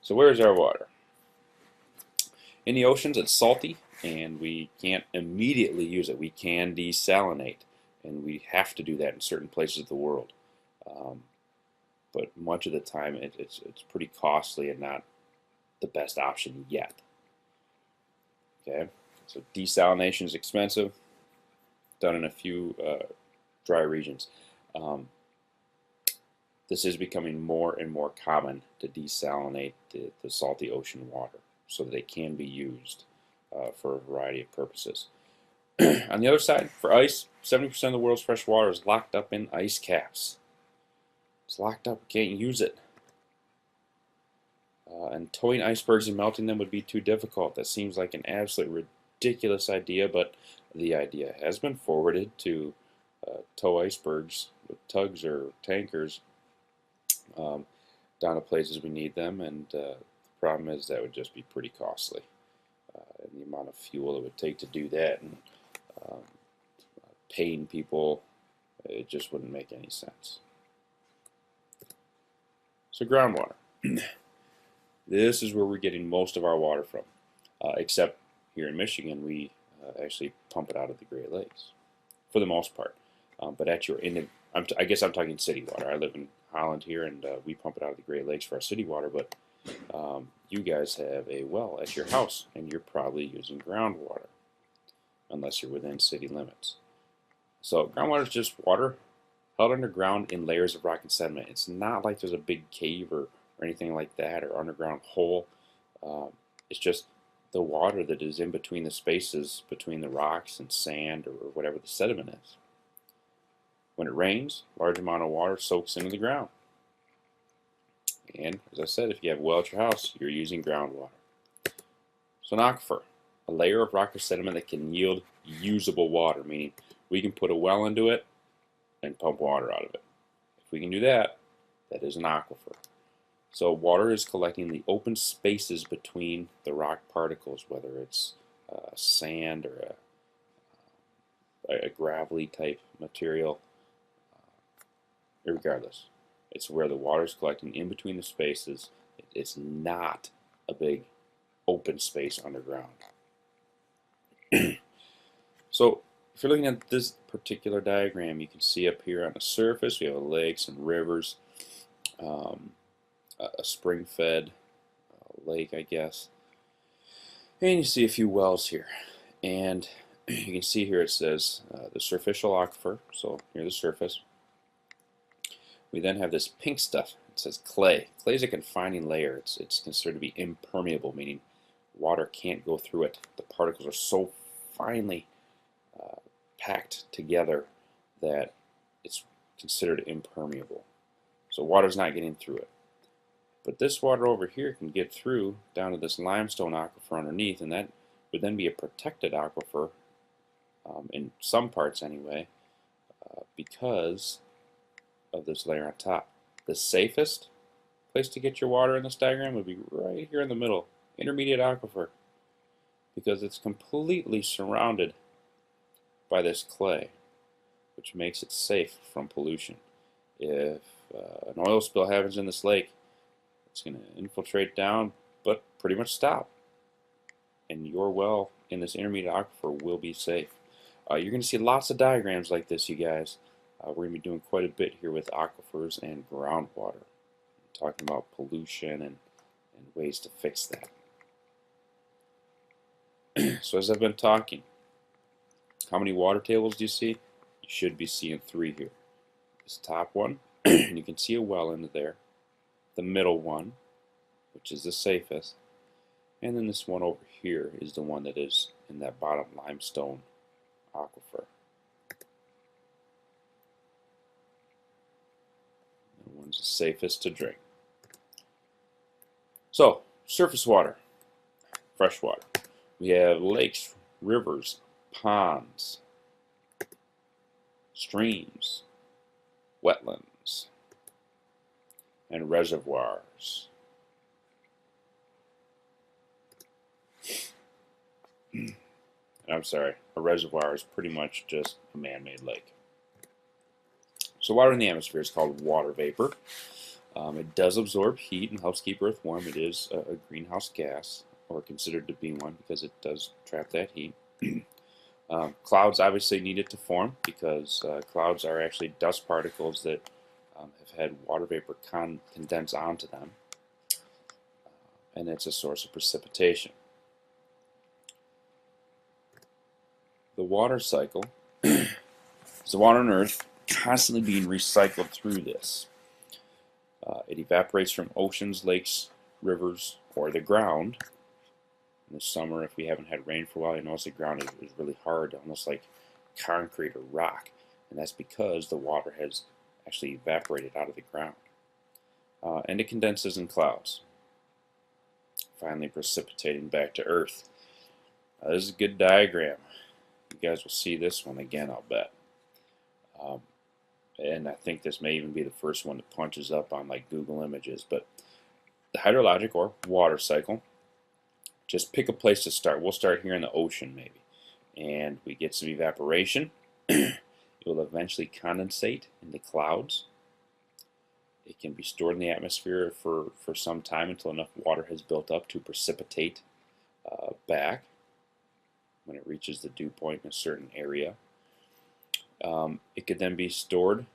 So where's our water? In the oceans, it's salty, and we can't immediately use it. We can desalinate, and we have to do that in certain places of the world. Um, but much of the time, it's pretty costly and not the best option yet. Okay, so desalination is expensive, done in a few dry regions. Um, this is becoming more and more common to desalinate the salty ocean water so that they can be used for a variety of purposes. On the other side, for ice, 70% of the world's fresh water is locked up in ice caps. It's locked up, we can't use it. And towing icebergs and melting them would be too difficult. That seems like an absolutely ridiculous idea, but the idea has been forwarded to tow icebergs with tugs or tankers down to places we need them, and the problem is that would just be pretty costly. And the amount of fuel it would take to do that, and um, paying people, it just wouldn't make any sense. So groundwater. This is where we're getting most of our water from, except here in Michigan, we actually pump it out of the Great Lakes, for the most part. But at your I guess I'm talking city water. I live in Holland here, and we pump it out of the Great Lakes for our city water. But you guys have a well at your house, and you're probably using groundwater, unless you're within city limits. So groundwater is just water held underground in layers of rock and sediment. It's not like there's a big cave or anything like that, or underground hole. It's just the water that is in between the spaces between the rocks and sand or whatever the sediment is. When it rains, a large amount of water soaks into the ground. And as I said, if you have a well at your house, you're using groundwater. So an aquifer, a layer of rock or sediment that can yield usable water, meaning we can put a well into it and pump water out of it. If we can do that, that is an aquifer. So water is collecting the open spaces between the rock particles, whether it's sand or a gravelly type material. Regardless, it's where the water is collecting in between the spaces. It's not a big open space underground. So if you're looking at this particular diagram, you can see up here on the surface we have a lake, some rivers, a spring-fed lake, I guess, and you see a few wells here. And you can see here it says the superficial aquifer, so near the surface. We then have this pink stuff. It says clay. Clay is a confining layer. It's considered to be impermeable, meaning water can't go through it. The particles are so finely packed together that it's considered impermeable. So water's not getting through it. But this water over here can get through down to this limestone aquifer underneath, and that would then be a protected aquifer, in some parts anyway, because of this layer on top. The safest place to get your water in this diagram would be right here in the middle, intermediate aquifer, because it's completely surrounded by this clay, which makes it safe from pollution. If an oil spill happens in this lake, it's going to infiltrate down, but pretty much stop. And your well in this intermediate aquifer will be safe. You're going to see lots of diagrams like this, you guys. We're going to be doing quite a bit here with aquifers and groundwater, talking about pollution and ways to fix that. So as I've been talking, how many water tables do you see? You should be seeing 3 here. This top one, and you can see a well into there. The middle one, which is the safest, and then this one over here is the one that is in that bottom limestone aquifer. The one's the safest to drink. So, surface water, fresh water. We have lakes, rivers, ponds, streams, wetlands, and reservoirs. I'm sorry, a reservoir is pretty much just a man-made lake. So water in the atmosphere is called water vapor. It does absorb heat and helps keep Earth warm. It is a greenhouse gas, or considered to be one, because it does trap that heat. Clouds obviously need it to form, because clouds are actually dust particles that have had water vapor condense onto them, and it's a source of precipitation. The water cycle is the water on Earth constantly being recycled through this. It evaporates from oceans, lakes, rivers, or the ground. In the summer, if we haven't had rain for a while, you notice the ground is really hard, almost like concrete or rock. And that's because the water has actually evaporated out of the ground. And it condenses in clouds, finally precipitating back to Earth. This is a good diagram. You guys will see this one again, I'll bet. And I think this may even be the first one that punches up on like Google Images. But the hydrologic or water cycle, just pick a place to start. We'll start here in the ocean maybe. And we get some evaporation. It will eventually condensate in the clouds. It can be stored in the atmosphere for some time until enough water has built up to precipitate back when it reaches the dew point in a certain area. It could then be stored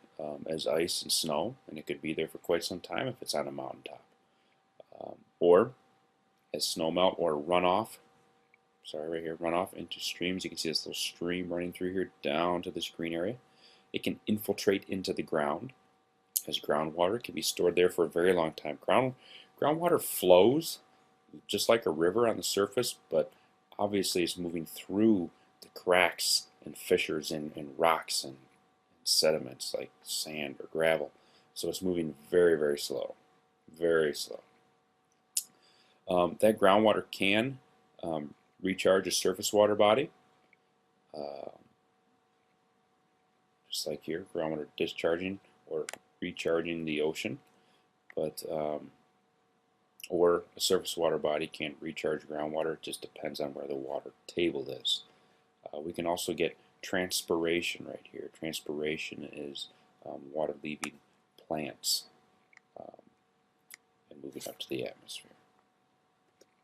as ice and snow, and it could be there for quite some time if it's on a mountaintop. Or as snowmelt or runoff, right here, runoff into streams. You can see this little stream running through here down to this green area. It can infiltrate into the ground as groundwater. It can be stored there for a very long time. Groundwater flows just like a river on the surface, but obviously it's moving through the cracks and fissures in rocks and sediments like sand or gravel. So it's moving very, very slow. Very slow. That groundwater can recharge a surface water body. Just like here, groundwater discharging or recharging the ocean. But or a surface water body can't recharge groundwater. It just depends on where the water table is. We can also get transpiration right here. Transpiration is water leaving plants and moving up to the atmosphere.